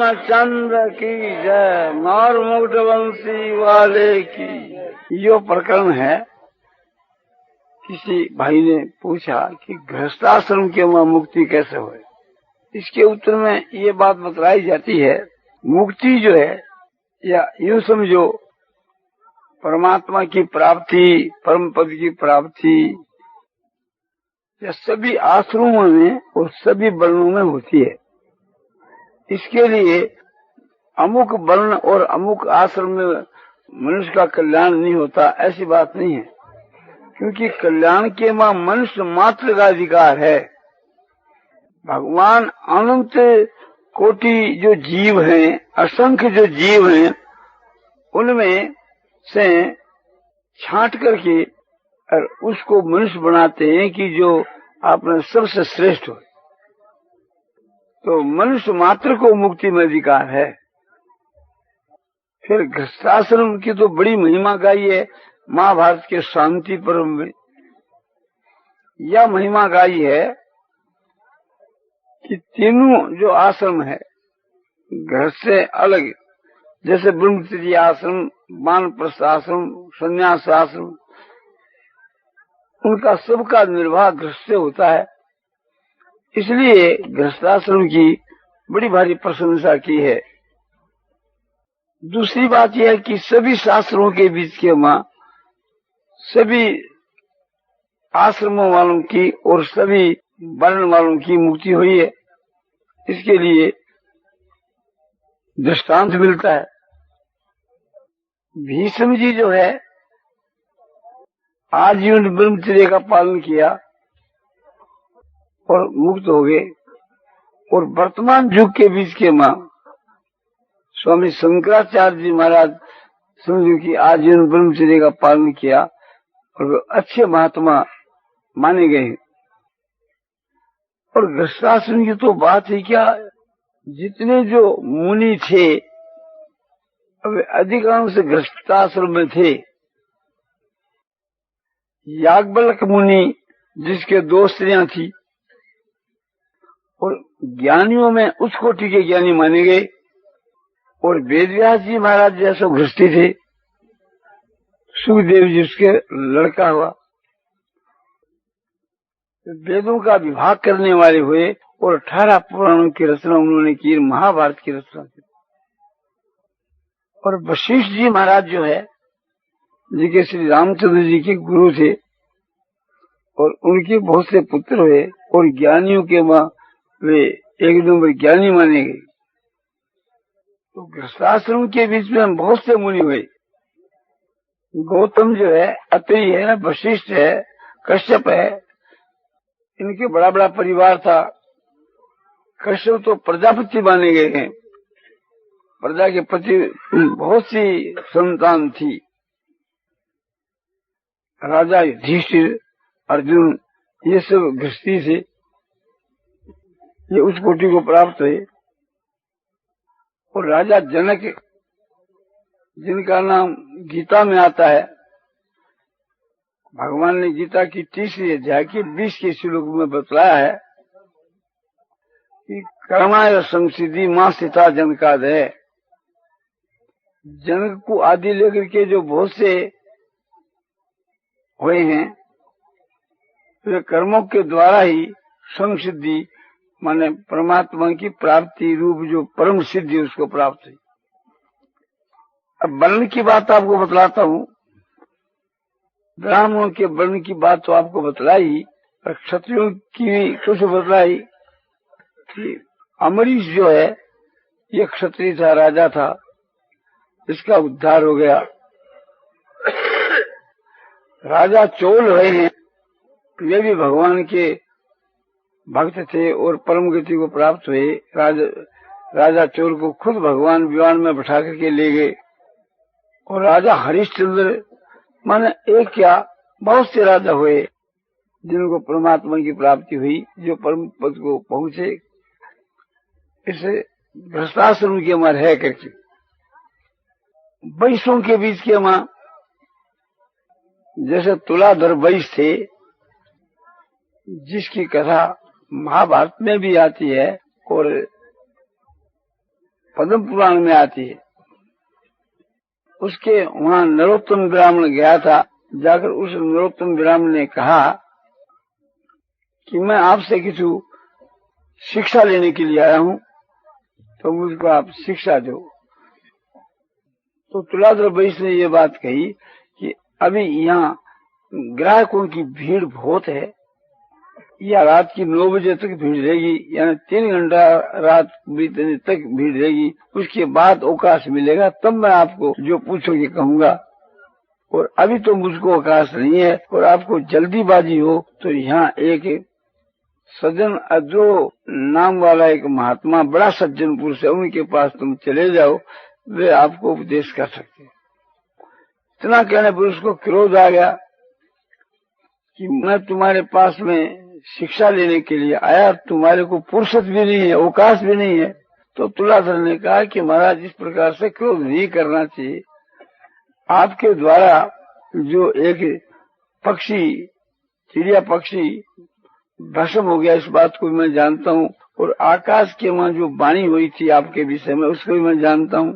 रामचंद्र की जय, मार मुकुट वंशी वाले की। यो प्रकरण है। किसी भाई ने पूछा कि गृहस्थाश्रम के वहाँ मुक्ति कैसे होए। इसके उत्तर में ये बात बतलाई जाती है, मुक्ति जो है या यूं समझो परमात्मा की प्राप्ति, परम पद की प्राप्ति या सभी आश्रमों में और सभी वर्णों में होती है। इसके लिए अमुक वर्ण और अमुक आश्रम में मनुष्य का कल्याण नहीं होता, ऐसी बात नहीं है। क्योंकि कल्याण के वहाँ मनुष्य मात्र का अधिकार है। भगवान अनंत कोटि जो जीव हैं, असंख्य जो जीव हैं, उनमें से छांट करके और उसको मनुष्य बनाते हैं कि जो आपने सबसे श्रेष्ठ हो। तो मनुष्य मात्र को मुक्ति में अधिकार है। फिर गृहस्थाश्रम की तो बड़ी महिमा गाई है महाभारत के शांति पर्व में। यह महिमा गाई है कि तीनों जो आश्रम है घर से अलग, जैसे ब्रह्मचर्य आश्रम, वानप्रस्थ आश्रम, संन्यास आश्रम, उनका सबका निर्वाह गृहस्थ से होता है। इसलिए गृहस्थाश्रम की बड़ी भारी प्रशंसा की है। दूसरी बात यह है कि सभी शास्त्रों के बीच के मां सभी आश्रमों वालों की और सभी वर्ण वालों की मुक्ति हुई है। इसके लिए दृष्टांत मिलता है। भीष्म जी जो है आजीवन ब्रह्मचर्य का पालन किया और मुक्त हो गए। और वर्तमान युग के बीच के मां स्वामी शंकराचार्य जी महाराज समझो कि आजीवन ब्रह्मचर्य का पालन किया और वे अच्छे महात्मा माने गए। और गृहस्थाश्रम की तो बात ही क्या, जितने जो मुनि थे वे अधिकांश गृहस्थाश्रम में थे। याज्ञवल्क्य मुनि जिसके 2 स्त्रियां थी और ज्ञानियों में उच्च कोटि के ज्ञानी माने गए। और वेदव्यास जी महाराज जैसे गृहस्थी थे, सुखदेव जी उसके लड़का हुआ, वेदों का विभाग करने वाले हुए और 18 पुराणों की रचना उन्होंने की, महाभारत की रचना की। और वशिष्ठ जी महाराज जो है जी के श्री रामचंद्र जी के गुरु थे और उनके बहुत से पुत्र हुए और ज्ञानियों के मां वे एक नंबर ज्ञानी माने गए। तो गृहस्थाश्रम के बीच में बहुत से मुनि हुए। गौतम जो है, अत्रि है, वशिष्ठ है, कश्यप है, इनके बड़ा बड़ा परिवार था। कश्यप तो प्रजापति माने गए हैं, प्रजा के प्रति बहुत सी संतान थी। राजा युधिष्ठिर, अर्जुन, ये सब गृहस्थी से ये उस कोटि को प्राप्त हुए। और राजा जनक जिनका नाम गीता में आता है, भगवान ने गीता की 30वीं अध्याय के 20 के श्लोक में बतलाया है कि कर्माय संसिद्धि मां सीता जनकाद है। जनक को आदि लेकर के जो बहुत से हुए हैं, वे कर्मों के द्वारा ही संसिद्धि माने परमात्मा की प्राप्ति रूप जो परम सिद्धि उसको प्राप्त हुई। अब वर्ण की बात आपको बतलाता हूँ। ब्राह्मणों के वर्ण की बात तो आपको बतलाई, और क्षत्रियों की भी कुछ बतलाई कि अमरीश जो है ये क्षत्रिय था, राजा था, इसका उद्धार हो गया। राजा चोल रहे हैं, वे भी भगवान के भक्त थे और परम गति को प्राप्त हुए। राजा चोल को खुद भगवान विमान में बैठा करके ले गए। और राजा हरिश्चंद्र माने एक क्या बहुत से राजा हुए जिनको परमात्मा की प्राप्ति हुई, जो परम पद को पहुंचे। इसे गृहस्थाश्रम की अमर है करके। वैश्यों के बीच के मां जैसे तुलाधर वैश्य थे, जिसकी कथा महाभारत में भी आती है और पद्म पुराण में आती है। उसके वहाँ नरोत्तम ब्राह्मण गया था। जाकर उस नरोत्तम ब्राह्मण ने कहा कि मैं आपसे किसी शिक्षा लेने के लिए आया हूँ, तो मुझको आप शिक्षा दो। तो तुलाधर वैश्य ने ये बात कही कि अभी यहाँ ग्राहकों की भीड़ बहुत है, या रात की 9 बजे तक भीड़ रहेगी, यानी 3 घंटा रात बीतने तक भीड़ रहेगी। उसके बाद अवकाश मिलेगा, तब मैं आपको जो पूछोगे कहूँगा। और अभी तो मुझको अवकाश नहीं है, और आपको जल्दीबाजी हो तो यहाँ एक सज्जन अद्रो नाम वाला एक महात्मा, बड़ा सज्जन पुरुष है, उनके पास तुम चले जाओ, वे आपको उपदेश कर सकते हैं। इतना कहने पर उसको क्रोध आ गया कि मैं तुम्हारे पास में शिक्षा लेने के लिए आया, तुम्हारे को फुर्सत भी नहीं है, अवकाश भी नहीं है। तो तुलाधर ने कहा कि महाराज, इस प्रकार से क्रोध नहीं करना चाहिए। आपके द्वारा जो एक पक्षी, चिड़िया पक्षी भस्म हो गया, इस बात को मैं जानता हूँ। और आकाश के वहाँ जो वाणी हुई थी आपके विषय में, उसको भी मैं जानता हूँ।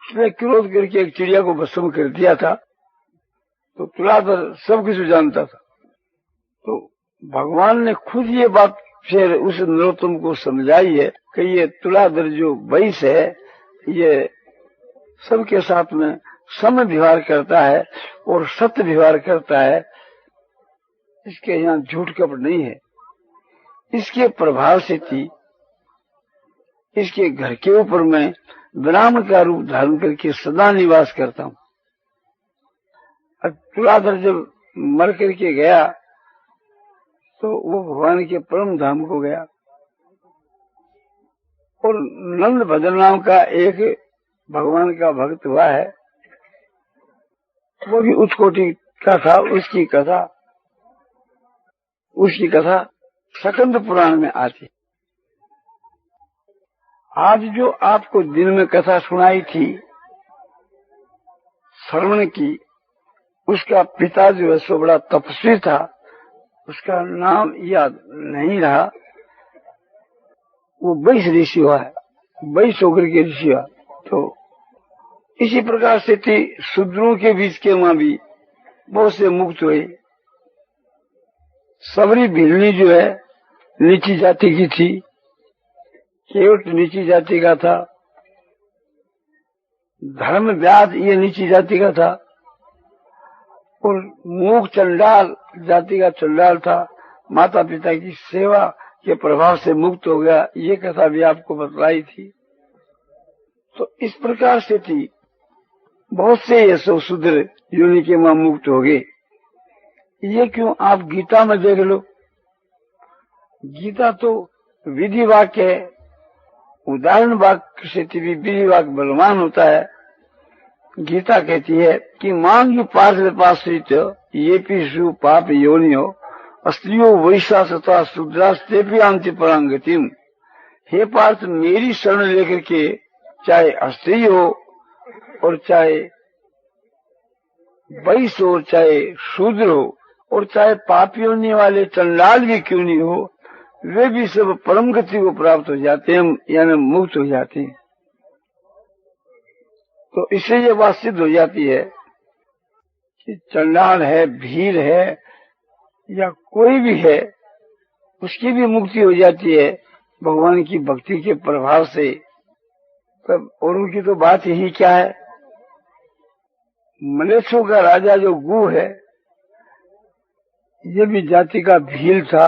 उसने क्रोध करके एक चिड़िया को भस्म कर दिया था। तो तुलाधर सब कुछ जानता था। तो भगवान ने खुद ये बात फिर उस नरोत्तम को समझाई है कि ये तुलाधर जो वैश्य है, ये सबके साथ में सम व्यवहार करता है और सत्य व्यवहार करता है। इसके यहाँ झूठ कपट नहीं है। इसके प्रभाव से थी इसके घर के ऊपर मैं ब्राह्मण का रूप धारण करके सदा निवास करता हूँ। तुलाधर जब मर करके गया तो वो भगवान के परम धाम को गया। और नंद भद्र नाम का एक भगवान का भक्त हुआ है, वो भी उच्च कोटि का था। उसकी कथा सकंद पुराण में आती। आज जो आपको दिन में कथा सुनाई थी श्रवण की, उसका पिता जो है सो बड़ा तपस्वी था, उसका नाम याद नहीं रहा। वो वैश्य ऋषि हुआ है, वैश्य होकर के ऋषि हुआ। तो इसी प्रकार से थी शूद्रों के बीच के वहां भी बहुत से मुक्त हुए। सबरी भिलनी जो है नीची जाति की थी, केवट नीची जाति का था, धर्म व्याध ये नीची जाति का था, और मूक चंडाल जाति का चंडाल था। माता पिता की सेवा के प्रभाव से मुक्त हो गया, ये कथा भी आपको बतलाई थी। तो इस प्रकार से थी बहुत से यशो शूद्र योनि के वहां मुक्त हो गए। ये क्यों, आप गीता में देख लो। गीता तो विधि वाक्य है, उदाहरण वाक्य से भी विधि वाक्य बलवान होता है। गीता कहती है कि मांग पार्श्वपाश्रित ये पीषु पाप योनियो अस्त्रियो वैश्या तथा शूद्रास्ते भी आंति परांगतिम। हे पार्थ, मेरी शरण लेकर के चाहे स्त्री हो और चाहे वैश्य हो, चाहे शूद्र हो, और चाहे पापी होने वाले चंडाल भी क्यों नहीं हो, वे भी सब परम गति को प्राप्त हो जाते हैं, यानी मुक्त हो जाते हैं। तो इससे ये बात सिद्ध हो जाती है कि चंडाल है, भीड़ है, या कोई भी है, उसकी भी मुक्ति हो जाती है भगवान की भक्ति के प्रभाव से। तब और उनकी तो बात यही क्या है। मलेच्छों का राजा जो गु है, ये भी जाति का भील था।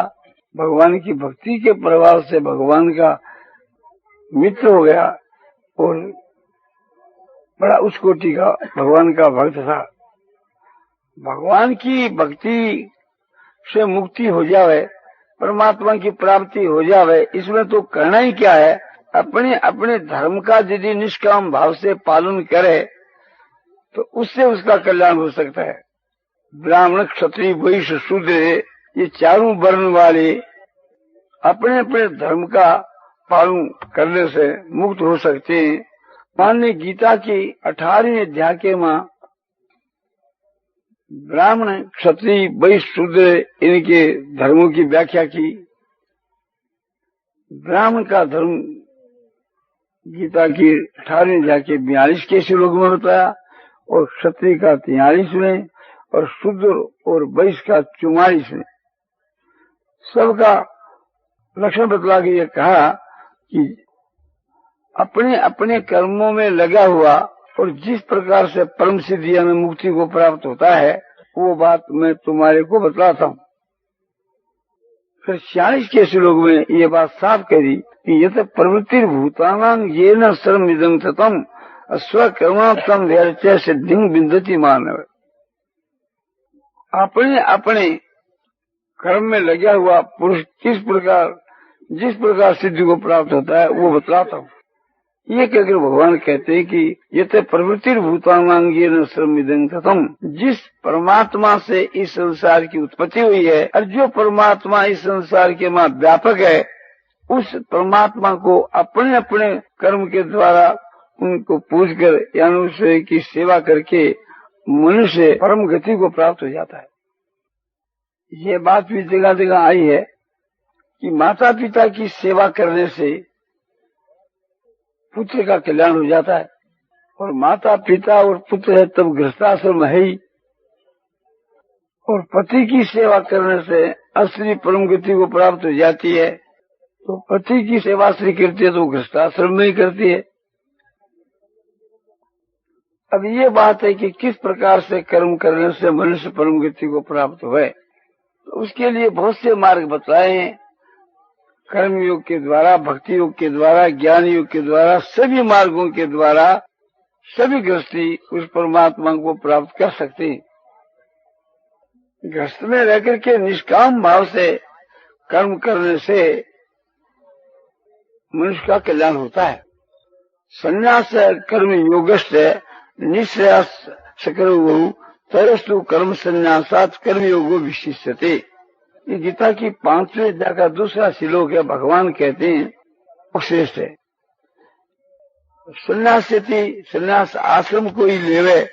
भगवान की भक्ति के प्रभाव से भगवान का मित्र हो गया और बड़ा उच्च कोटि का भगवान का भक्त था। भगवान की भक्ति से मुक्ति हो जावे, परमात्मा की प्राप्ति हो जावे, इसमें तो करना ही क्या है। अपने अपने धर्म का यदि निष्काम भाव से पालन करे तो उससे उसका कल्याण हो सकता है। ब्राह्मण, क्षत्रिय, वैश्य, शूद्र, ये चारों वर्ण वाले अपने अपने धर्म का पालन करने से मुक्त हो सकते हैं। माननीय गीता की 18वें अध्याय के मां ब्राह्मण, क्षत्रिय, वैश्य, शूद्र इनके धर्मों की व्याख्या की। ब्राह्मण का धर्म गीता की 18वीं अध्याय के 42 के श्लोक में बताया, और क्षत्रिय का 43 में, और शूद्र और वैश्य का 44 में। सबका लक्षण बतला के ये कहा कि अपने अपने कर्मों में लगा हुआ और जिस प्रकार से परम सिद्धिया में मुक्ति को प्राप्त होता है, वो बात मैं तुम्हारे को बतलाता हूँ। फिर 46 के श्लोक में ये बात साफ करी कि यत प्रवृत्ति भूतानां ये न सर्व इदं ततम स्वकर्मात्म व्यर्थ सिद्धि बिंदति मानव। अपने अपने कर्म में लगा हुआ पुरुष जिस प्रकार सिद्धि को प्राप्त होता है वो बतलाता हूँ। ये कहकर भगवान कहते हैं कि ये तो प्रवृत्ति भूतांगे न श्रमिदं ततम, जिस परमात्मा से इस संसार की उत्पत्ति हुई है और जो परमात्मा इस संसार के मां व्यापक है, उस परमात्मा को अपने अपने कर्म के द्वारा उनको पूजकर यानी उससे की सेवा करके मनुष्य परम गति को प्राप्त हो जाता है। ये बात भी जगह जगह आई है कि माता पिता की सेवा करने से पुत्र का कल्याण हो जाता है, और माता पिता और पुत्र है तब गृहस्थाश्रम है ही, और पति की सेवा करने से असली परम गति को प्राप्त हो जाती है। तो पति की सेवा स्त्री करती है तो गृहस्थाश्रम में ही करती है। अब ये बात है कि किस प्रकार से कर्म करने से मनुष्य परम गति को प्राप्त हुए, तो उसके लिए बहुत से मार्ग बताए हैं। कर्म योग के द्वारा, भक्ति योग के द्वारा, ज्ञान योग के द्वारा, सभी मार्गों के द्वारा सभी गृहस्थी उस परमात्मा को प्राप्त कर सकते हैं। गृहस्थ में रहकर के निष्काम भाव से कर्म करने से मनुष्य का कल्याण होता है। संन्यास कर्म योगस्थ निःश्रेयस सकरो तरस्तु कर्म संन्यासात् कर्म योगो विशिष्यते। ये गीता की 5वें अध्याय का दूसरा श्लोक है। भगवान कहते हैं वो श्रेष्ठ है। संन्यास आश्रम को ही लेवे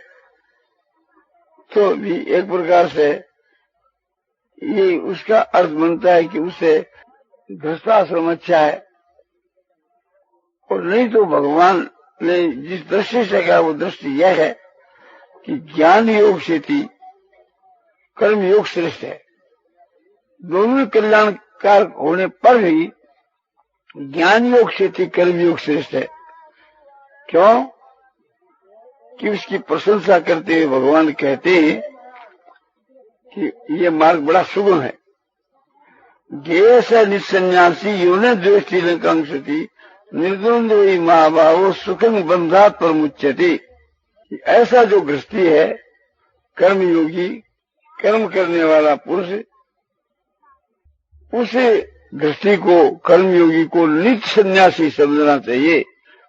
तो भी एक प्रकार से ये उसका अर्थ बनता है कि उसे गृहस्थाश्रम अच्छा है, और नहीं तो भगवान ने जिस दृष्टि से कहा वो दृष्टि यह है कि ज्ञान योग से कर्म योग श्रेष्ठ है। दोनों कल्याणकार होने पर भी ज्ञान योग से कर्म योग श्रेष्ठ है। क्यों? कि उसकी प्रशंसा करते हुए भगवान कहते हैं कि ये मार्ग बड़ा सुगम है। ज्ञेय से निसन्यासी यो न द्वेष्टि न कांक्षति निर्द्वंद्वी महाभावो सुखम बंधात परमुच्यते। ऐसा जो गृहस्थी है, कर्मयोगी, कर्म करने वाला पुरुष, उसे गृहस्थी को, कर्मयोगी को नित्य सन्यासी समझना चाहिए।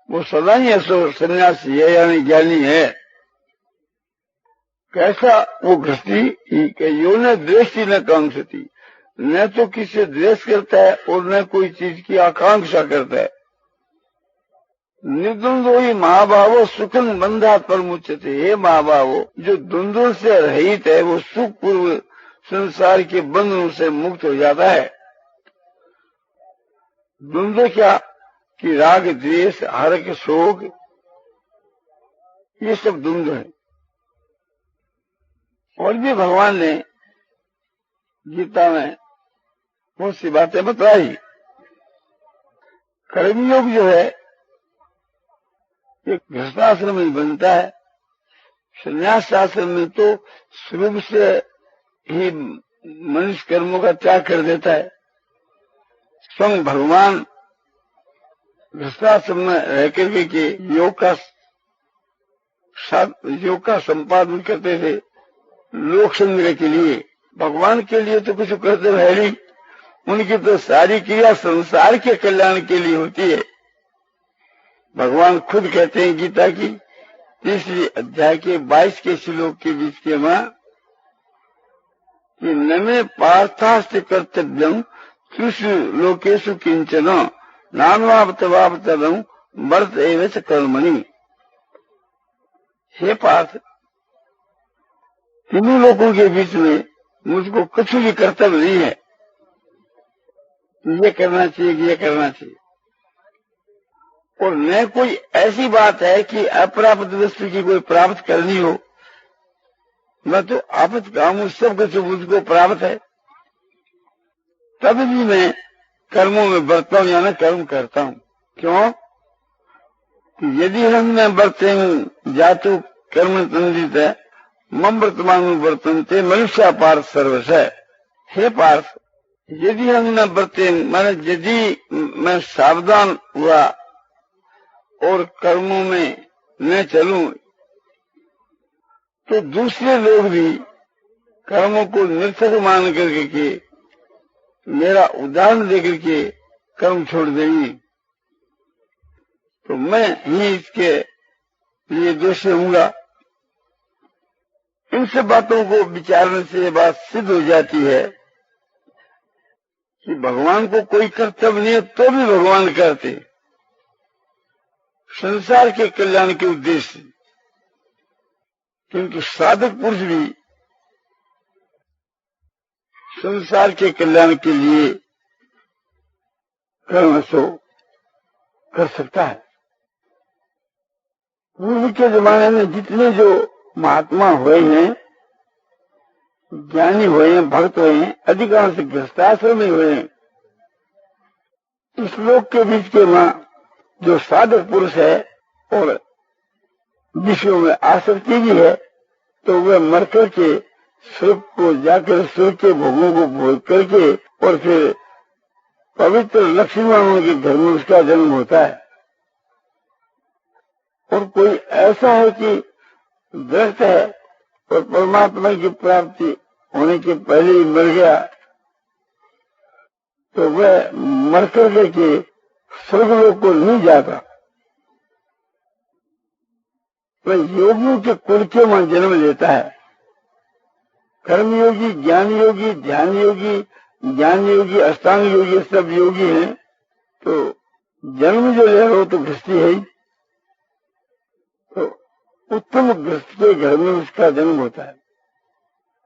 वो सदा ही सन्यासी है यानी ज्ञानी है। कैसा वो गृहस्थी? यो न द्वेष्टि न कांक्षति, न तो किसी से द्वेष करता है और न कोई चीज की आकांक्षा करता है। निर्द्वंद्व ही महाभावो सुखम बंधात परमुच्यते। हे महाभावो, जो द्वंद्व से रहित है वो सुख पूर्व संसार के बंधनों से मुक्त हो जाता है। द्वंद्व क्या? कि राग द्वेष हर्ष शोक, ये सब द्वंद्व है। और भी भगवान ने गीता में बहुत सी बातें बताई। कर्मयोग जो है एक गृहस्थाश्रम में बनता है। संन्यास आश्रम में तो शुरू से ही मनुष्य कर्मों का त्याग कर देता है। स्वयं भगवान गृहस्थाश्रम में रह करके के योग का संपादन करते थे लोक संग्रह के लिए। भगवान के लिए तो कुछ करते है नहीं, उनकी तो सारी क्रिया संसार के कल्याण के लिए होती है। भगवान खुद कहते हैं गीता की 3री अध्याय के 22 के श्लोक के बीच के मां कि न मे पार्थास्ति कर्तव्यम त्रिषु लोकेषु किंचन नान्वाप्तवाप्तव्यम वर्त एव च कर्मणि। हे पार्थ, तीनों लोगों के बीच में मुझको कुछ भी कर्तव्य नहीं है। ये करना चाहिए, ये करना चाहिए। और न कोई ऐसी बात है कि अप्राप्त वस्तु की कोई प्राप्त करनी हो। मैं तो आपत काम सब कुछ मुझको प्राप्त है, तब भी मैं कर्मों में बरता हूं या न कर्म करता हूं। क्यों? यदि हम न बरते हूं जातु कर्म तंदित है मम वर्तमान वर्तनते मनुष्य पार्थ सर्वस है। हे पार्थ, यदि हम न बरते, माने यदि मैं सावधान हुआ और कर्मों में न चलूं, तो दूसरे लोग भी कर्मों को निरर्थक मान करके के मेरा उदाहरण देकर के कर्म छोड़ देंगे, तो मैं ही इसके लिए दोषी होऊंगा। इन सब बातों को विचारने से ये बात सिद्ध हो जाती है कि भगवान को कोई कर्तव्य नहीं है तो भी भगवान करते संसार के कल्याण के उद्देश्य से। किंतु साधक पुरुष भी संसार के कल्याण के लिए कर्म सो कर सकता है। पूर्व के जमाने में जितने जो महात्मा हुए हैं, ज्ञानी हुए हैं, भक्त हुए हैं, अधिकांश गृहस्थाश्रम में हुए हैं। इस लोक के बीच के मां जो साधक पुरुष है और विषयों में आसक्ति भी है, तो वह मर करके स्वर्ग को जाकर स्वर्ग के भोगों को भोग करके और फिर पवित्र लक्ष्मीवाणों के घर में उसका जन्म होता है। और कोई ऐसा है कि ग्रस्त है और परमात्मा की प्राप्ति होने के पहले ही मर गया, तो वह मर कर के स्वर्गलोक को नहीं जाता। वह योगियों के कुल के वहां जन्म लेता है। कर्मयोगी, ज्ञान योगी, ध्यान योगी, ज्ञान योगी, अष्टांग योगी सब योगी हैं। तो जन्म जो ले रहा हो तो गृहस्थी है ही, तो उत्तम गृहस्थ के घर में उसका जन्म होता है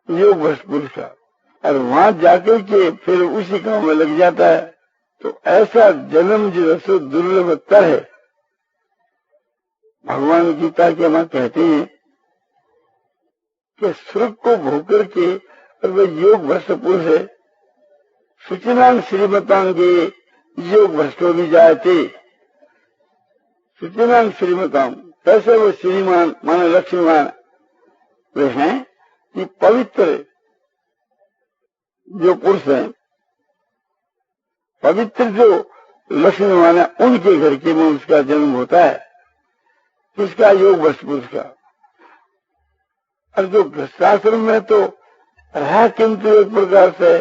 योग भ्रष्ट पुरुष का, और वहां जाकर के फिर उसी काम में लग जाता है। तो ऐसा जन्म जो है दुर्लभतर है। भगवान गीता के मां कहते हैं कि स्वर्ग को भोग करके और वह योग भ्रष्ट पुरुष है, सूचनांग श्रीमतांगे योग भ्रष्टो भी जाते। सूचनांग श्रीमतांग कैसे वो श्रीमान माने लक्ष्मीमान वे हैं कि पवित्र जो पुरुष हैं, पवित्र जो लक्ष्मीमान है, उनके घर के में उसका जन्म होता है। किसका? योग भ्रष्ट पुरुष का। और जो गृहस्थाश्रम में तो रहा किंतु एक प्रकार से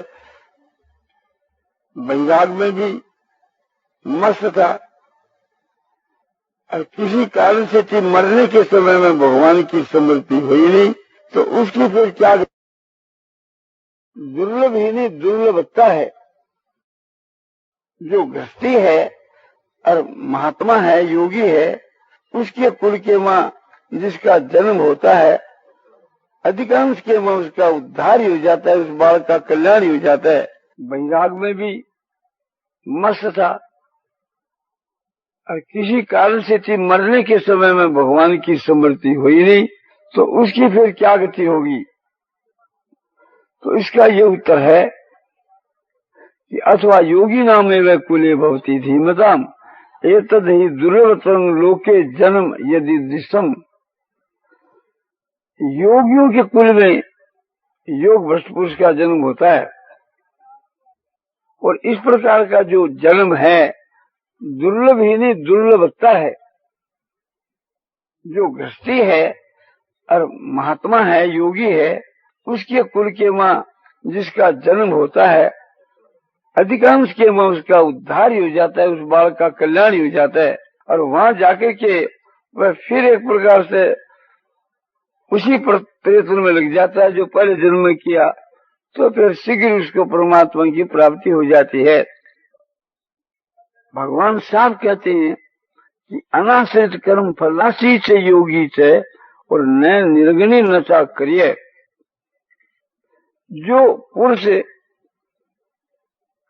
वैराग में भी मस्त था, और किसी कारण से थी मरने के समय में भगवान की स्मृति हुई नहीं, तो उसकी फिर क्या? दुर्लभ ही नहीं दुर्लभता है। जो गृहस्थी है और महात्मा है, योगी है, उसके कुल के मां जिसका जन्म होता है, अधिकांश के मां उसका उद्धार ही हो जाता है, उस बालक का कल्याण ही हो जाता है। वैराग में भी मस्त था, और किसी कारण से थी मरने के समय में भगवान की स्मृति हुई नहीं, तो उसकी फिर क्या गति होगी? तो इसका ये उत्तर है कि अथवा योगी नाम एवं कुले भवती धीमताम एतद ही दुर्लभतरं लोके जन्म यदि दृष्टम। योगियों के कुल में योग भ्रष्ट पुरुष का जन्म होता है, और इस प्रकार का जो जन्म है दुर्लभ ही नहीं दुर्लभता है। जो गृहस्थी है और महात्मा है, योगी है, उसके कुल के मां जिसका जन्म होता है, अधिकांश के मां उसका उद्धार ही हो जाता है, उस बालक का कल्याण ही हो जाता है। और वहां जाकर के वह फिर एक प्रकार से उसी प्रयत्न में लग जाता है जो पहले जन्म में किया, तो फिर शीघ्र उसको परमात्मा की प्राप्ति हो जाती है। भगवान साफ कहते हैं कि अनाश्रित कर्म फलासी से योगी से और न निर्गुणी नशा करिए। जो पुरुष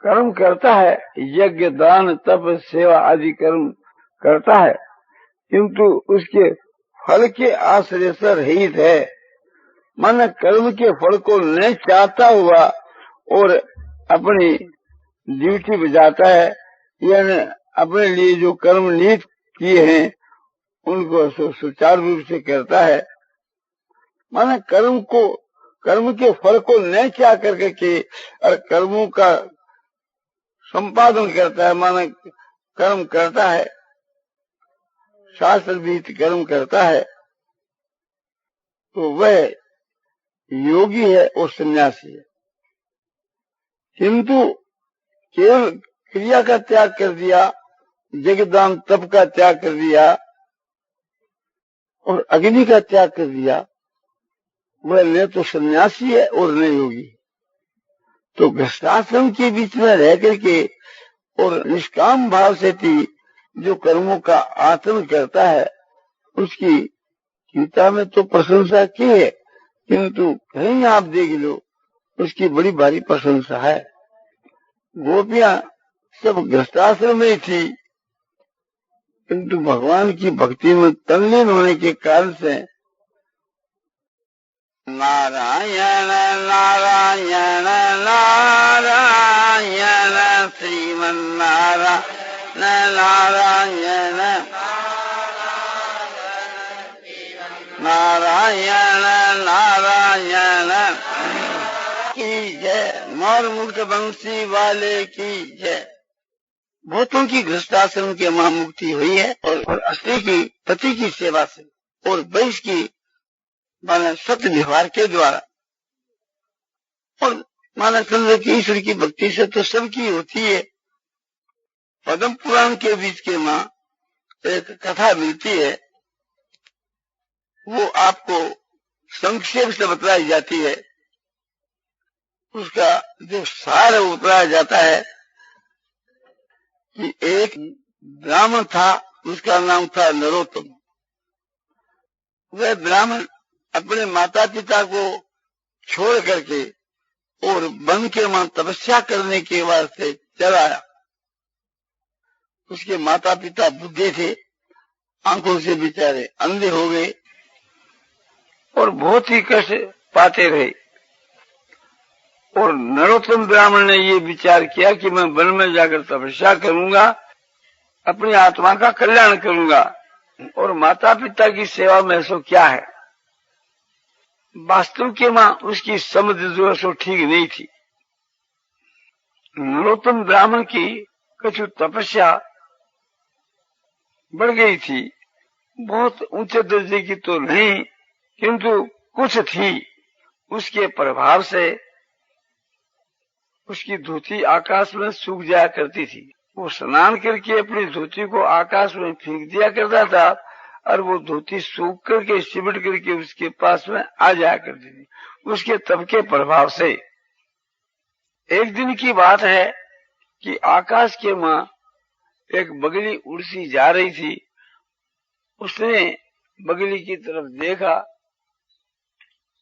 कर्म करता है, यज्ञ दान तप सेवा आदि कर्म करता है, किंतु उसके फल के आश्रय से रहित है। माने कर्म के फल को नहीं चाहता हुआ और अपनी ड्यूटी बजाता है, यानी अपने लिए जो कर्म नियत किए हैं उनको सुचारू रूप से करता है। माने कर्म के फल को नहीं चाह करके के और कर्मों का संपादन करता है, माने कर्म करता है, शास्त्र विहित कर्म करता है, तो वह योगी है और सन्यासी है। किंतु केवल क्रिया का त्याग कर दिया, जगदान तप का त्याग कर दिया और अग्नि का त्याग कर दिया, वह न तो सन्यासी है और न योगी। तो गृहस्थाश्रम के बीच में रह करके और निष्काम भाव से जो कर्मों का आचरण करता है, उसकी गीता में तो प्रशंसा की है, किंतु कहीं आप देख लो उसकी बड़ी भारी प्रशंसा है। गोपियां सब गृहस्थाश्रम में थी, किंतु भगवान की भक्ति में तल्लीन होने के कारण से नारायण नारायण नारायण श्रीमन नारायण नारायण नारायण नारायण की जय, मोर मुक्त बंसी वाले की जय। बहुतों की गृहस्थाश्रम के वहां मुक्ति हुई है और स्त्री की पति की सेवा से और वैश्य की माना सत्य व्यवहार के द्वारा और माना चंद्र की ईश्वर की भक्ति से तो सबकी होती है। पद्म पुराण के बीच के मां एक कथा मिलती है, वो आपको संक्षेप से बताई जाती है। उसका जो सार है वो बताया जाता है कि एक ब्राह्मण था, उसका नाम था नरोत्तम। वह ब्राह्मण अपने माता पिता को छोड़ करके और वन के वहां तपस्या करने के वास्ते चला आया। उसके माता पिता बुद्धे थे, आंखों से बेचारे अंधे हो गए और बहुत ही कष्ट पाते रहे। और नरोत्तम ब्राह्मण ने ये विचार किया कि मैं वन में जाकर तपस्या करूंगा, अपनी आत्मा का कल्याण करूंगा और माता पिता की सेवा में सो क्या है। वास्तव के मां उसकी समझ जो है सो ठीक नहीं थी। नरोत्तम ब्राह्मण की कुछ तपस्या बढ़ गई थी, बहुत ऊंचे दर्जे की तो नहीं, किंतु कुछ थी। उसके प्रभाव से उसकी धोती आकाश में सूख जाया करती थी। वो स्नान करके अपनी धोती को आकाश में फेंक दिया करता था और वो धोती सूख करके सिमट करके उसके पास में आ जाया करती थी। उसके तप के प्रभाव से एक दिन की बात है कि आकाश के मां एक बगली उड़ती जा रही थी। उसने बगली की तरफ देखा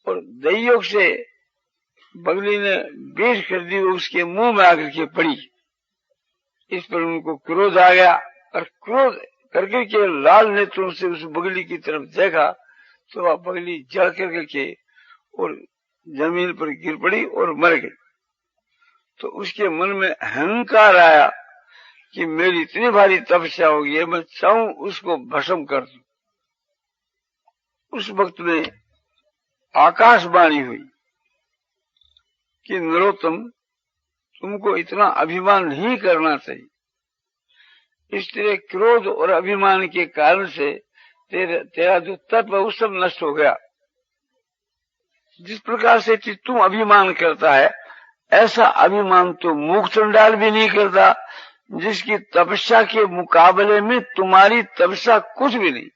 और दैयोग से बगली ने बेच कर दी, उसके मुंह में आकर के पड़ी। इस पर उनको क्रोध आ गया और क्रोध करके के लाल नेत्रों से उस बगली की तरफ देखा तो वह बगली जल करके और जमीन पर गिर पड़ी और मर गई। तो उसके मन में अहंकार आया कि मेरी इतनी भारी तपस्या होगी है, मैं चाहूं उसको भस्म कर दूं। उस वक्त में आकाशवाणी हुई कि नरोत्तम, तुमको इतना अभिमान नहीं करना चाहिए। इस तेरे क्रोध और अभिमान के कारण से तेरा जो तप है वो सब नष्ट हो गया। जिस प्रकार से तुम अभिमान करता है, ऐसा अभिमान तो मूक चंडाल भी नहीं करता, जिसकी तपस्या के मुकाबले में तुम्हारी तपस्या कुछ भी नहीं।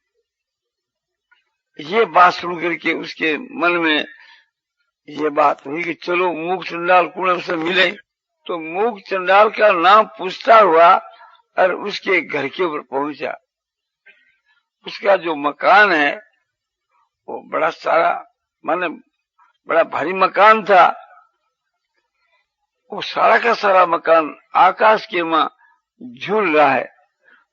ये बात सुन करके उसके मन में ये बात हुई कि चलो मूक चंडाल कुण से मिले। तो मूक चंडाल का नाम पूछता हुआ और उसके घर के ऊपर पहुंचा। उसका जो मकान है वो बड़ा सारा माने बड़ा भारी मकान था। वो सारा का सारा मकान आकाश के मां झूल रहा है।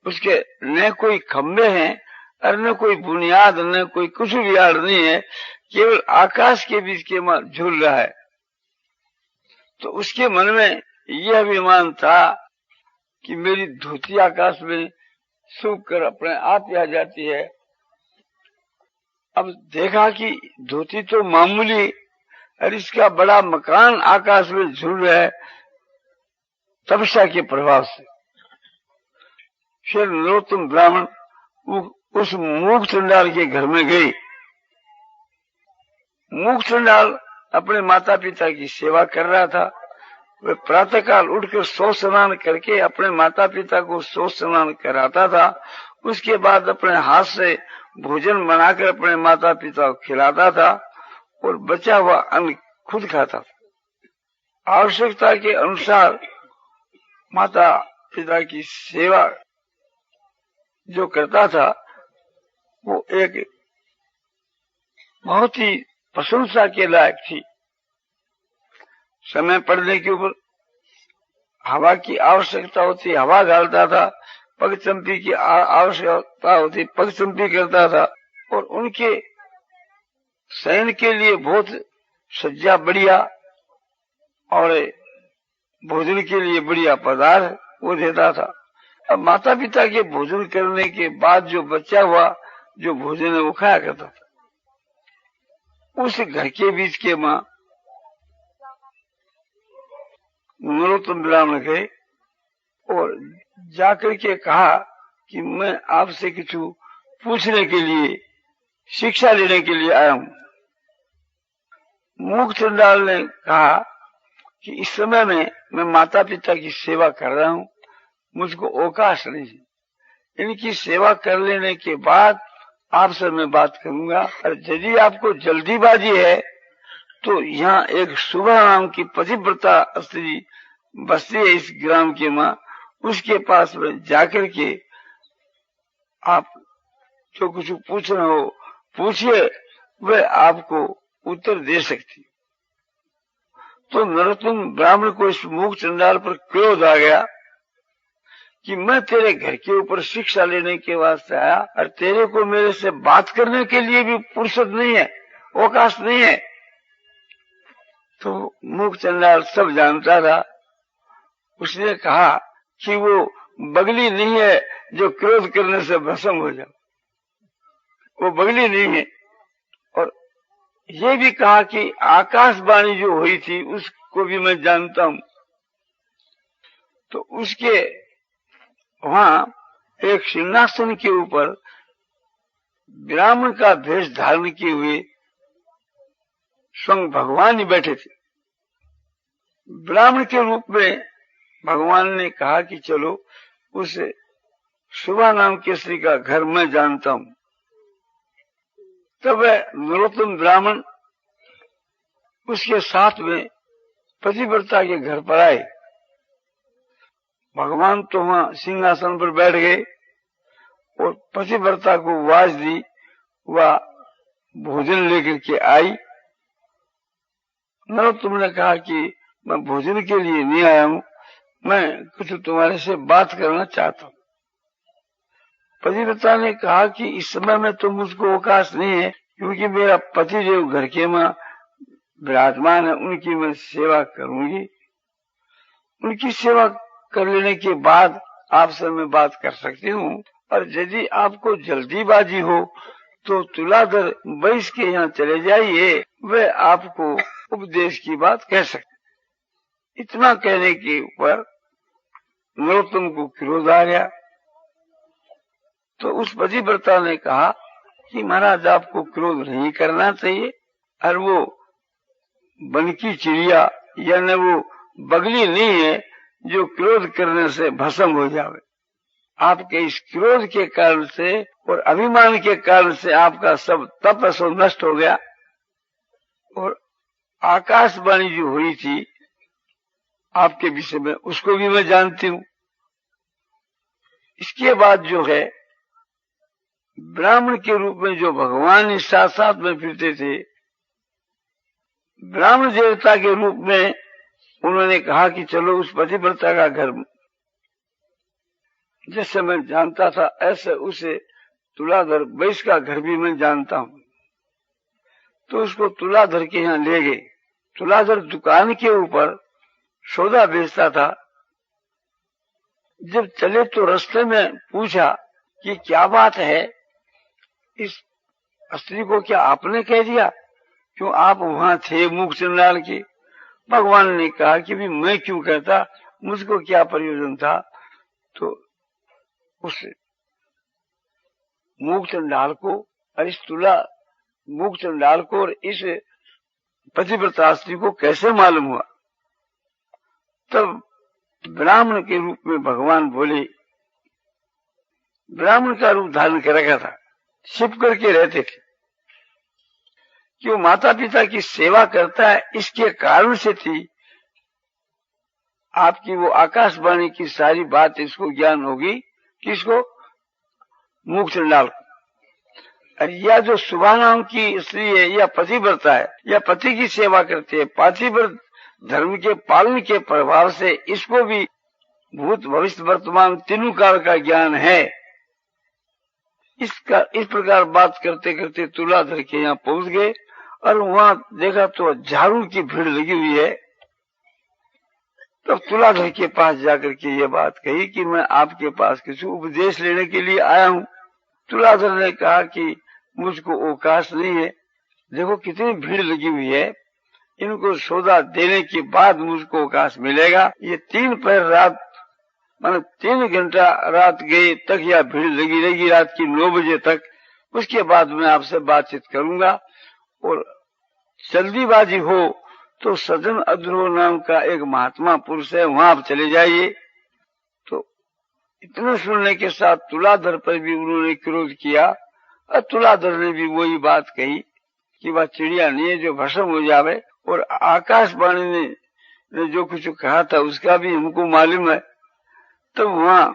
उसके न कोई खंबे हैं और न कोई बुनियाद, न कोई कुछ भी आड़ नहीं है, केवल आकाश के बीच के झूल रहा है। तो उसके मन में यह अभिमान था कि मेरी धोती आकाश में सूख कर अपने आप ही आ जाती है। अब देखा कि धोती तो मामूली और इसका बड़ा मकान आकाश में झूल रहा है तपस्या के प्रभाव से। फिर नरोत्तम ब्राह्मण उस मूक चंडाल के घर में गई। मूक चंडाल अपने माता पिता की सेवा कर रहा था। वह प्रातःकाल उठकर सौ स्नान करके अपने माता पिता को सौ स्नान कराता था। उसके बाद अपने हाथ से भोजन बनाकर अपने माता पिता को खिलाता था और बचा हुआ अन्न खुद खाता था। आवश्यकता के अनुसार माता पिता की सेवा जो करता था वो एक बहुत ही प्रशंसा के लायक थी। समय पड़ने के ऊपर हवा की आवश्यकता होती, हवा डालता था। पगचंपी की आवश्यकता होती, पगचंपी करता था। और उनके शयन के लिए बहुत सज्जा बढ़िया और भोजन के लिए बढ़िया पदार्थ वो देता था। अब माता पिता के भोजन करने के बाद जो बचा हुआ जो भोजन है वो खाया करता था। उस घर के बीच के माँ नरोत्तम ब्राह्मण गए और जाकर के कहा कि मैं आपसे कुछ पूछने के लिए, शिक्षा लेने के लिए आया हूँ। मूक चंडाल ने कहा कि इस समय में मैं माता पिता की सेवा कर रहा हूँ, मुझको अवकाश नहीं है। इनकी सेवा कर लेने के बाद आपसे मैं बात करूंगा। और यदि आपको जल्दीबाजी है तो यहाँ एक सुबह नाम की पतिव्रता स्त्री बसती है इस ग्राम के माँ, उसके पास में जाकर के आप जो कुछ पूछना हो पूछिए, वह आपको उत्तर दे सकती। तो नरोत्तम ब्राह्मण को इस मूक चंडाल पर क्रोध आ गया कि मैं तेरे घर के ऊपर शिक्षा लेने के वास्ते आया और तेरे को मेरे से बात करने के लिए भी फुर्सत नहीं है, अवकाश नहीं है। तो मूक चंडाल सब जानता था। उसने कहा कि वो बगली नहीं है जो क्रोध करने से भस्म हो जाए, वो बगली नहीं है। और ये भी कहा कि आकाशवाणी जो हुई थी उसको भी मैं जानता हूं। तो उसके वहां एक सिंहासन के ऊपर ब्राह्मण का भेष धारण किए हुए स्वयं भगवान ही बैठे थे। ब्राह्मण के रूप में भगवान ने कहा कि चलो उस सुबह नाम केसरी का घर मैं जानता हूं। तब नरोत्तम ब्राह्मण उसके साथ में पतिव्रता के घर पर आए। भगवान तो वहां सिंहासन पर बैठ गए और पतिव्रता को आवाज दी, वह भोजन लेकर के आई। नरोत्तम ने कहा कि मैं भोजन के लिए नहीं आया हूं, मैं कुछ तुम्हारे से बात करना चाहता हूं। पतिव्रता ने कहा कि इस समय में तो मुझको अवकाश नहीं है, क्योंकि मेरा पति जो घर के मां विराजमान है उनकी मैं सेवा करूंगी। उनकी सेवा कर लेने के बाद आपसे मैं बात कर सकती हूँ। और यदि आपको जल्दीबाजी हो तो तुलाधर वैश्य के यहाँ चले जाइए, वे आपको उपदेश की बात कह सकते। इतना कहने के ऊपर नरोत्तम को क्रोध आ गया। तो उस पतिव्रता ने कहा कि महाराज आपको क्रोध नहीं करना चाहिए, और वो वन की चिड़िया या न वो बगली नहीं है जो क्रोध करने से भस्म हो जावे। आपके इस क्रोध के कारण से और अभिमान के कारण से आपका सब तप सब नष्ट हो गया। और आकाशवाणी जो हुई थी आपके विषय में उसको भी मैं जानती हूँ। इसके बाद जो है ब्राह्मण के रूप में जो भगवान इस साथ साथ में फिरते थे, ब्राह्मण देवता के रूप में उन्होंने कहा कि चलो उस पतिव्रता का घर जैसे मैं जानता था ऐसे उसे तुलाधर वैश्य का घर भी मैं जानता हूँ। तो उसको तुलाधर के यहाँ ले गए। तुलाधर दुकान के ऊपर सौदा बेचता था। जब चले तो रास्ते में पूछा कि क्या बात है, इस स्त्री को क्या आपने कह दिया? क्यों आप वहां थे मूक चंडाल के? भगवान ने कहा कि भी मैं क्यों कहता, मुझको क्या प्रयोजन था। तो उस मूक चंडाल को और इस मूक चंडाल को और इस पतिव्रता स्त्री को कैसे मालूम हुआ? तब ब्राह्मण के रूप में भगवान बोले, ब्राह्मण का रूप धारण कर रखा था, छिप करके रहते थे कि वो माता पिता की सेवा करता है, इसके कारण से थी आपकी वो आकाशवाणी की सारी बात इसको ज्ञान होगी। किसको? मूक चंडाल को। और यह जो सुबह नाम की स्त्री है, यह पतिव्रता है, यह पति की सेवा करती है। पतिव्रत धर्म के पालन के प्रभाव से इसको भी भूत भविष्य वर्तमान तीनों काल का ज्ञान है। इस प्रकार बात करते करते तुलाधर के यहाँ पहुंच गए और वहां देखा तो हजारों की भीड़ लगी हुई है। तब तुलाधर के पास जाकर के ये बात कही कि मैं आपके पास किसी उपदेश लेने के लिए आया हूँ। तुलाधर ने कहा कि मुझको अवकाश नहीं है, देखो कितनी भीड़ लगी हुई है, इनको सौदा देने के बाद मुझको अवकाश मिलेगा। ये 3 पहर रात माने 3 घंटा रात गई तक यह भीड़ लगी रहेगी, रात की 9 बजे तक। उसके बाद मैं आपसे बातचीत करूंगा और जल्दीबाजी हो तो सज्जन अद्रोह नाम का एक महात्मा पुरुष है, वहां आप चले जाइए। तो इतना सुनने के साथ तुलाधर पर भी उन्होंने क्रोध किया और तुलाधर ने भी वही बात कही कि वह चिड़िया नहीं है जो भस्म हो जावे। और आकाशवाणी ने जो कुछ कहा था उसका भी हमको मालूम है। तो वहां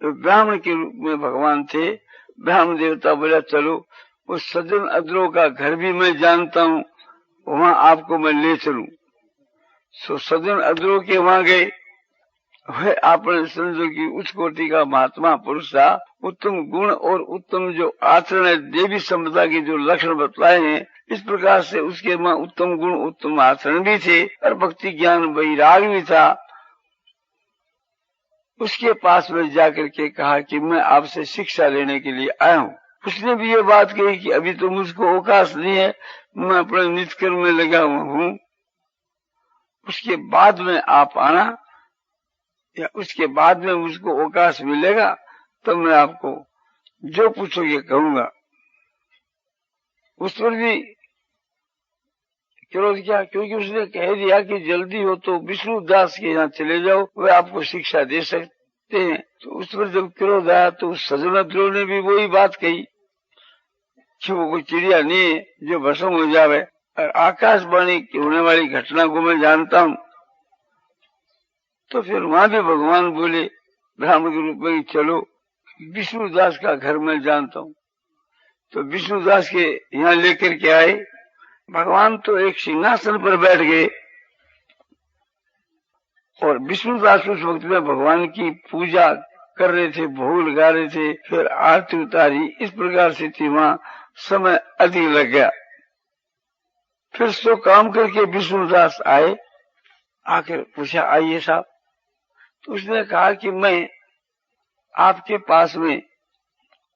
तो ब्राह्मण के रूप में भगवान थे। ब्राह्मण देवता बोला चलो उस सज्जन अद्रोह का घर भी मैं जानता हूँ, वहां आपको मैं ले चलूं। सो सज्जन अद्रोह के वहां गए। वह आपने समझो कि उच्च कोटि का महात्मा पुरुष था। उत्तम गुण और उत्तम जो आचरण है, देवी संपदा के जो लक्षण बतलाए हैं, इस प्रकार से उसके वहां उत्तम गुण उत्तम आचरण भी थे और भक्ति ज्ञान वैराग भी था। उसके पास में जाकर के कहा कि मैं आपसे शिक्षा लेने के लिए आया हूँ। उसने भी ये बात कही कि अभी तो मुझको अवकाश नहीं है, मैं अपने नित्य कर्म में लगा हुआ हूँ, उसके बाद में आप आना या उसके बाद में मुझको अवकाश मिलेगा तो मैं आपको जो पूछोगे कहूंगा। उस पर भी क्रोध किया, क्योंकि उसने कह दिया कि जल्दी हो तो विष्णुदास के यहाँ चले जाओ, वे आपको शिक्षा दे सकते हैं। तो उस पर जब क्रोध आया तो सज्जन अद्रोह ने भी वही बात कही कि वो कोई चिड़िया नहीं है जो भस्म हो जावे, और आकाशवाणी की होने वाली घटना को मैं जानता हूँ। तो फिर वहां भी भगवान बोले ब्राह्मण के रूप में चलो विष्णुदास का घर मैं जानता हूँ। तो विष्णुदास के यहाँ लेकर के आए। भगवान तो एक सिंहासन पर बैठ गए और विष्णुदास उस वक्त में भगवान की पूजा कर रहे थे, भोग लगा रहे थे, फिर आरती उतारी। इस प्रकार से थी, वहां समय अधिक लग गया। फिर सो काम करके विष्णुदास आए, आकर पूछा आइए साहब। तो उसने कहा कि मैं आपके पास में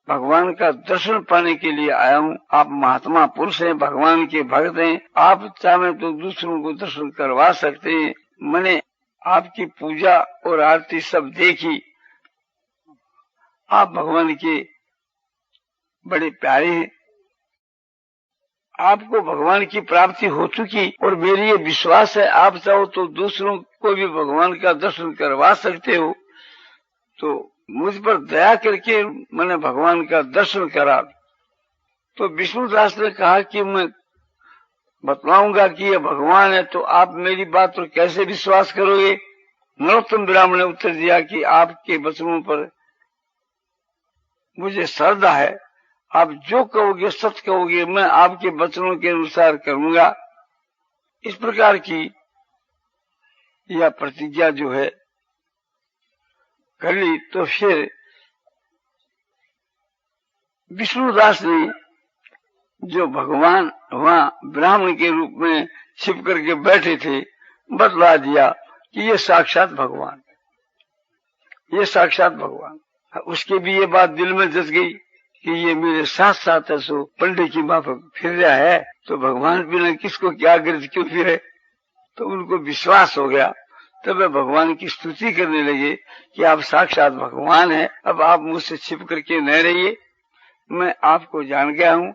भगवान का दर्शन पाने के लिए आया हूँ। आप महात्मा पुरुष हैं, भगवान के भक्त हैं, आप चाहे तो दूसरों को दर्शन करवा सकते हैं। मैंने आपकी पूजा और आरती सब देखी, आप भगवान के बड़े प्यारे हैं, आपको भगवान की प्राप्ति हो चुकी और मेरी ये विश्वास है आप चाहो तो दूसरों को भी भगवान का दर्शन करवा सकते हो। तो मुझ पर दया करके मैंने भगवान का दर्शन करा। तो विष्णुदास ने कहा कि मैं बतलाऊंगा कि ये भगवान है, तो आप मेरी बात पर कैसे विश्वास करोगे? नरोत्तम ब्राह्मण ने उत्तर दिया कि आपके वचनों पर मुझे श्रद्धा है, आप जो कहोगे सच कहोगे, मैं आपके वचनों के अनुसार करूंगा। इस प्रकार की यह प्रतिज्ञा जो है कर ली तो फिर विष्णुदास ने जो भगवान वहां ब्राह्मण के रूप में छिप करके बैठे थे बतला दिया कि ये साक्षात भगवान, ये साक्षात भगवान। उसके भी ये बात दिल में जस गई कि ये मेरे साथ साथ है, सो पंडित की माफक फिर रहा है तो भगवान बिना किसको क्या गिरज क्यों फिरे। तो उनको विश्वास हो गया, तब वे भगवान की स्तुति करने लगे कि आप साक्षात भगवान हैं, अब आप मुझसे छिप करके न रहिए, मैं आपको जान गया हूँ।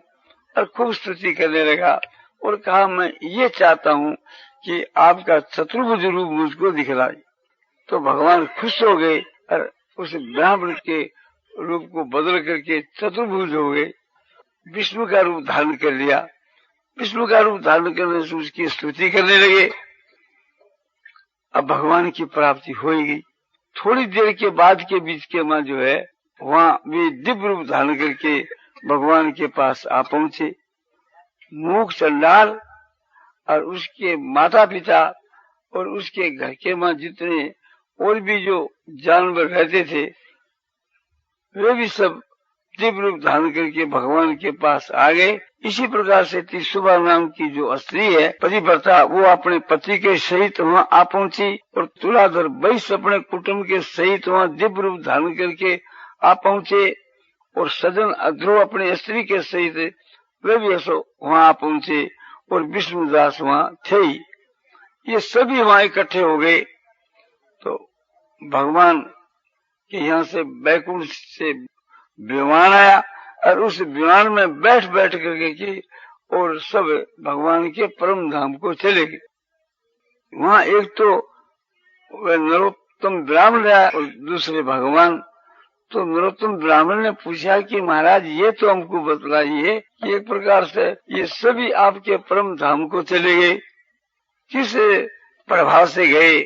और खूब स्तुति करने लगा और कहा मैं ये चाहता हूँ कि आपका चतुर्भुज रूप मुझको दिखलाए। तो भगवान खुश हो गए और उस ब्राह्मण के रूप को बदल करके चतुर्भुज हो गए, विष्णु का रूप धारण कर लिया। विष्णु का रूप धारण करने से उसकी स्तुति करने लगे। अब भगवान की प्राप्ति हो गई। थोड़ी देर के बाद के बीच के मां जो है वहां वे दिव्य रूप धारण करके भगवान के पास आ पहुंचे। मूक चंडाल और उसके माता पिता और उसके घर के मां जितने और भी जो जानवर रहते थे वे भी सब दिव्य रूप धारण करके भगवान के पास आ गए। इसी प्रकार से तिसुबा नाम की जो स्त्री है पतिव्रता, वो अपने पति के सहित वहां आ पहुंची और तुलाधर वैश्य अपने कुटुंब के सहित वहां दिव्य रूप धारण करके आ पहुंचे और सजन अध्रुव अपने स्त्री के सहित वे भी ऐसो वहां आ पहुंचे और विष्णुदास वहां थे ही। ये सभी वहां इकट्ठे हो गए। तो भगवान के यहाँ से बैकुंठ से विमान आया और उस विमान में बैठ बैठ करके की और सब भगवान के परम धाम को चले गए। वहां एक तो वह नरोत्तम ब्राह्मण रहा और दूसरे भगवान। तो नरोत्तम ब्राह्मण ने पूछा कि महाराज ये तो हमको बतलाइए कि एक प्रकार से ये सभी आपके परम धाम को चले गए, किस प्रभाव से गए,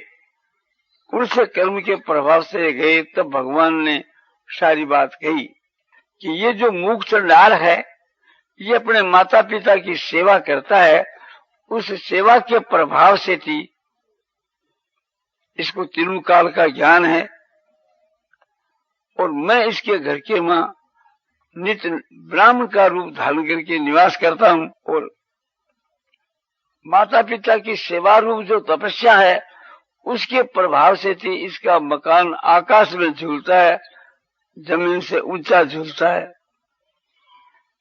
कौन से कर्म के प्रभाव से गए। तब भगवान ने सारी बात कही कि ये जो मूक चंडाल है ये अपने माता पिता की सेवा करता है, उस सेवा के प्रभाव से थी इसको तीनों काल का ज्ञान है और मैं इसके घर के मां नित्य ब्राह्मण का रूप धारण करके निवास करता हूँ और माता पिता की सेवा रूप जो तपस्या है उसके प्रभाव से थी इसका मकान आकाश में झूलता है, जमीन से ऊंचा झूलता है।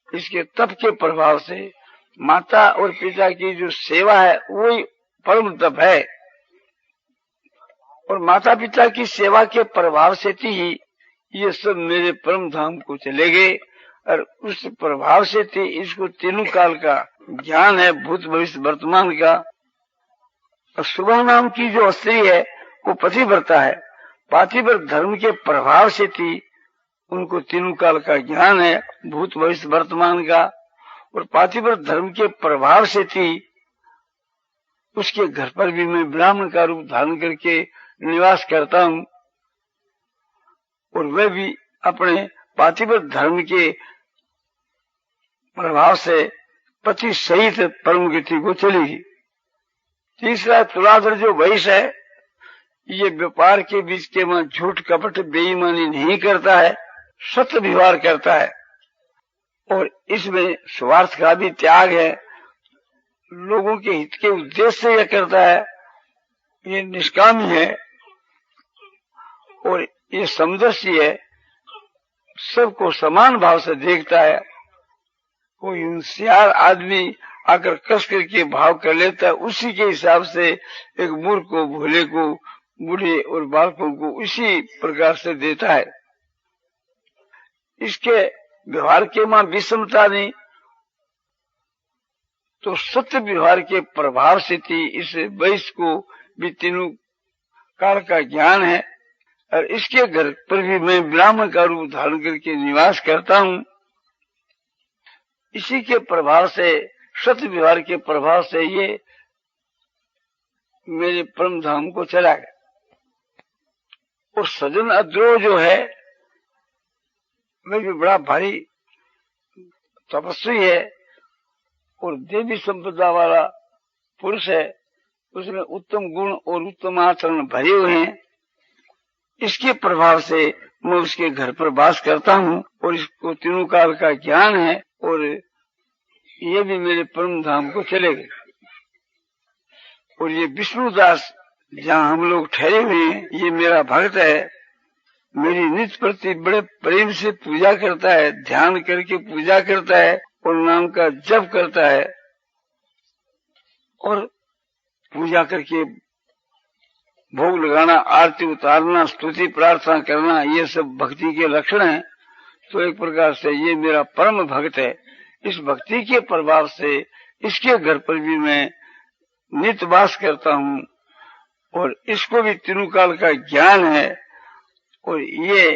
इसके तप के प्रभाव से माता और पिता की जो सेवा है वही परम तप है और माता पिता की सेवा के प्रभाव से थी ही ये सब मेरे परम धाम को चले गए और उस प्रभाव से थी इसको तीनों काल का ज्ञान है, भूत भविष्य वर्तमान का। और सुबह नाम की जो स्त्री है वो पतिव्रता है, पातिव्रत धर्म के प्रभाव से थी उनको तीनों काल का ज्ञान है, भूत भविष्य वर्तमान का। और पातिव्रत धर्म के प्रभाव से थी उसके घर पर भी मैं ब्राह्मण का रूप धारण करके निवास करता हूँ और वह भी अपने पातिव्रत धर्म के प्रभाव से पति सहित परम गति को चलेगी। तीसरा तुलाधर जो वैश्य है ये व्यापार के बीच के में झूठ कपट बेईमानी नहीं करता है, सत्य व्यवहार करता है और इसमें स्वार्थ का भी त्याग है, लोगों के हित के उद्देश्य से यह करता है, ये निष्कामी है और ये समदर्शी है, सबको समान भाव से देखता है। कोई होशियार आदमी आकर कस करके भाव कर लेता है, उसी के हिसाब से एक मूर्ख को, भोले को, बूढ़े और बालकों को उसी प्रकार से देता है। इसके व्यवहार के मां विषमता नहीं तो सत्य व्यवहार के प्रभाव से थी इस वैश्य को भी तीनों काल का ज्ञान है और इसके घर पर भी मैं ब्राह्मण का रूप धारण करके निवास करता हूँ। इसी के प्रभाव से, सत्य व्यवहार के प्रभाव से ये मेरे परम धाम को चला गया। और सजन अद्रोह जो है वह भी बड़ा भारी तपस्वी है और देवी संपदा वाला पुरुष है, उसमें उत्तम गुण और उत्तम आचरण भरे हुए हैं। इसके प्रभाव से मैं उसके घर पर वास करता हूँ और इसको तीनों काल का ज्ञान है और ये भी मेरे परम धाम को चले गए। और ये विष्णुदास जहाँ हम लोग ठहरे हुए हैं, ये मेरा भक्त है, मेरी नित्य प्रति बड़े प्रेम से पूजा करता है, ध्यान करके पूजा करता है और नाम का जप करता है और पूजा करके भोग लगाना, आरती उतारना, स्तुति प्रार्थना करना, ये सब भक्ति के लक्षण हैं। तो एक प्रकार से ये मेरा परम भक्त है। इस भक्ति के प्रभाव से इसके घर पर भी मैं नित्य वास करता हूँ और इसको भी तीनों काल का ज्ञान है और ये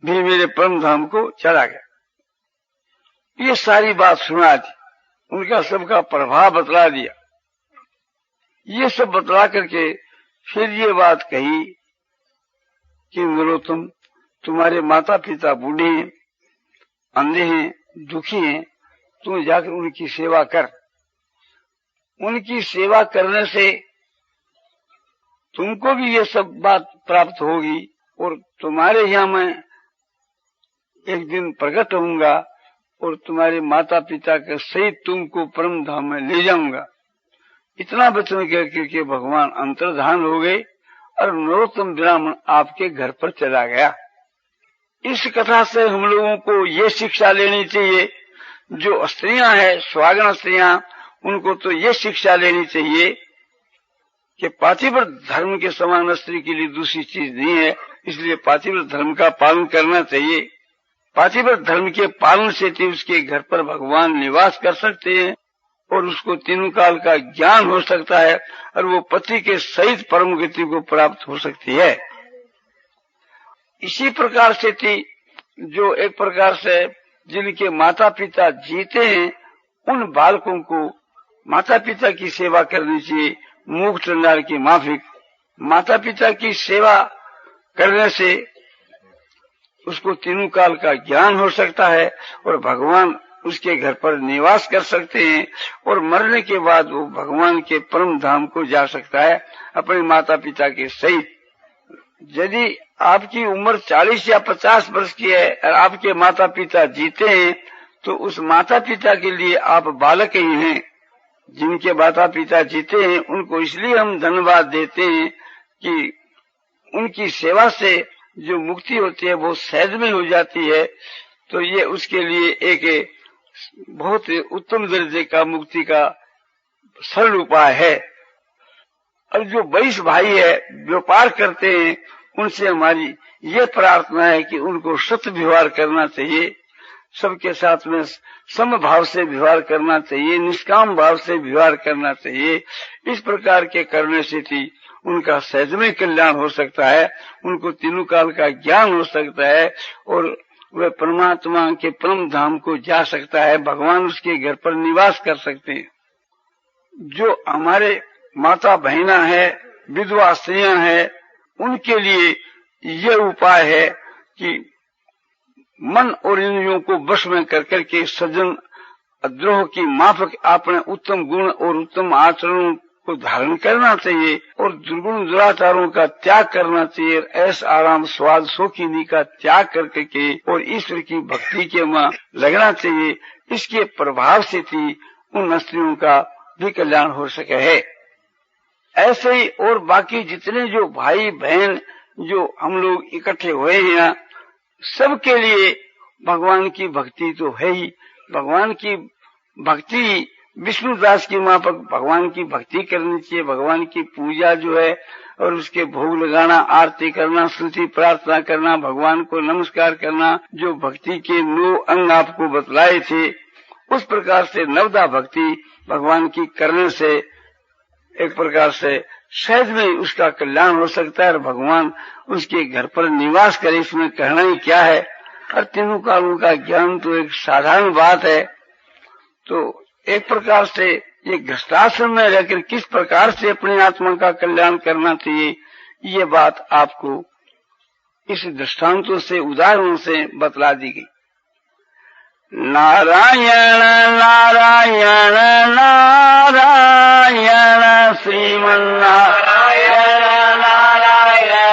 भी मेरे परम धाम को चला गया। ये सारी बात सुना दी, उनका सबका प्रभाव बतला दिया। ये सब बतला करके फिर ये बात कही कि नरोत्तम, तुम्हारे माता पिता बूढ़े हैं, अंधे हैं, दुखी हैं, तुम जाकर उनकी सेवा कर। उनकी सेवा करने से तुमको भी ये सब बात प्राप्त होगी और तुम्हारे यहाँ मैं एक दिन प्रकट होऊंगा और तुम्हारे माता पिता के सहित तुमको परम धाम में ले जाऊंगा। इतना वचन कह करके भगवान अंतर्धान हो गए और नरोत्तम ब्राह्मण आपके घर पर चला गया। इस कथा से हम लोगों को ये शिक्षा लेनी चाहिए, जो स्त्रियां हैं, स्वागण स्त्रियां, उनको तो ये शिक्षा लेनी चाहिए कि पातिव्रत धर्म के समान स्त्री के लिए दूसरी चीज नहीं है, इसलिए पातिव्रत धर्म का पालन करना चाहिए। पातिव्रत धर्म के पालन से उसके घर पर भगवान निवास कर सकते हैं और उसको तीनों काल का ज्ञान हो सकता है और वो पति के सहित परम गति को प्राप्त हो सकती है। इसी प्रकार से थी जो एक प्रकार से जिनके माता पिता जीते हैं, उन बालकों को माता पिता की सेवा करनी चाहिए। मूक चंडाल की माफिक, माता पिता की सेवा करने से उसको तीनों काल का ज्ञान हो सकता है और भगवान उसके घर पर निवास कर सकते हैं और मरने के बाद वो भगवान के परम धाम को जा सकता है अपने माता पिता के सहित। यदि आपकी उम्र 40 या 50 वर्ष की है और आपके माता पिता जीते हैं, तो उस माता पिता के लिए आप बालक ही हैं। जिनके माता पिता जीते हैं उनको इसलिए हम धन्यवाद देते हैं कि उनकी सेवा से जो मुक्ति होती है वो सहज में हो जाती है। तो ये उसके लिए एक बहुत उत्तम दर्जे का मुक्ति का सरल उपाय है। और जो 22 भाई है व्यापार करते हैं, उनसे हमारी ये प्रार्थना है कि उनको सत्य व्यवहार करना चाहिए, सबके साथ में समभाव से व्यवहार करना चाहिए, निष्काम भाव से व्यवहार करना चाहिए। इस प्रकार के करने से थी उनका सहज में कल्याण हो सकता है, उनको तीनों काल का ज्ञान हो सकता है और वह परमात्मा के परम धाम को जा सकता है, भगवान उसके घर पर निवास कर सकते हैं। जो हमारे माता बहना है, विधवा स्त्रियां हैं, उनके लिए ये उपाय है कि मन और इंद्रियों को वश में कर करके सज्जन द्रोह की माफक अपने उत्तम गुण और उत्तम आचरणों को धारण करना चाहिए और दुर्गुण दुराचारों का त्याग करना चाहिए। ऐसा आराम स्वाद शौकीनी का त्याग करके और ईश्वर की भक्ति के में लगना चाहिए। इसके प्रभाव से थी उन स्त्रियों का भी कल्याण हो सके है। ऐसे ही और बाकी जितने जो भाई बहन जो हम लोग इकट्ठे हुए हैं, सबके लिए भगवान की भक्ति तो है ही। भगवान की भक्ति विष्णुदास की माफक भगवान की भक्ति करनी चाहिए। भगवान की पूजा जो है और उसके भोग लगाना, आरती करना, स्तुति प्रार्थना करना, भगवान को नमस्कार करना, जो भक्ति के 9 अंग आपको बतलाए थे, उस प्रकार से नवदा भक्ति भगवान की करने से एक प्रकार से सहज में उसका कल्याण हो सकता है और भगवान उसके घर पर निवास करे। इसमें कहना ही क्या है। और तीनों कालों का ज्ञान तो एक साधारण बात है। तो एक प्रकार से ये गृहस्थाश्रम में रहकर किस प्रकार से अपनी आत्मा का कल्याण करना चाहिए, ये बात आपको इस दृष्टांतों से, उदाहरणों से बतला दी गई। नारायण नारायण नारायण श्रीमन्नारायण नारायण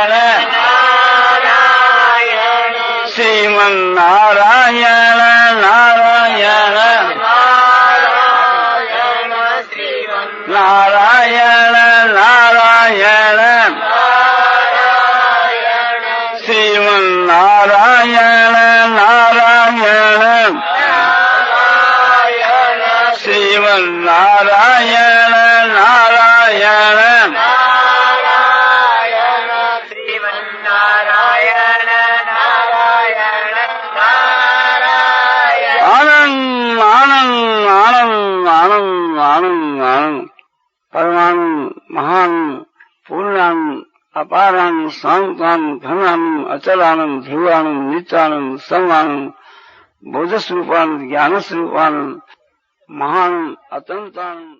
नारायण नारायण नारायण श्रीमन्नारायण नारायण नारायण आनंद आनंद आनंद आनंद आनंद आनंद परमानंद महानंद पूर्णानंद अपारानंद शांतानंद घनानंद अचलानंद ध्रुवानंद नित्यानंद समानंद बोध स्वरूपानंद ज्ञान स्वरूपानंद महानंद अतंतानंद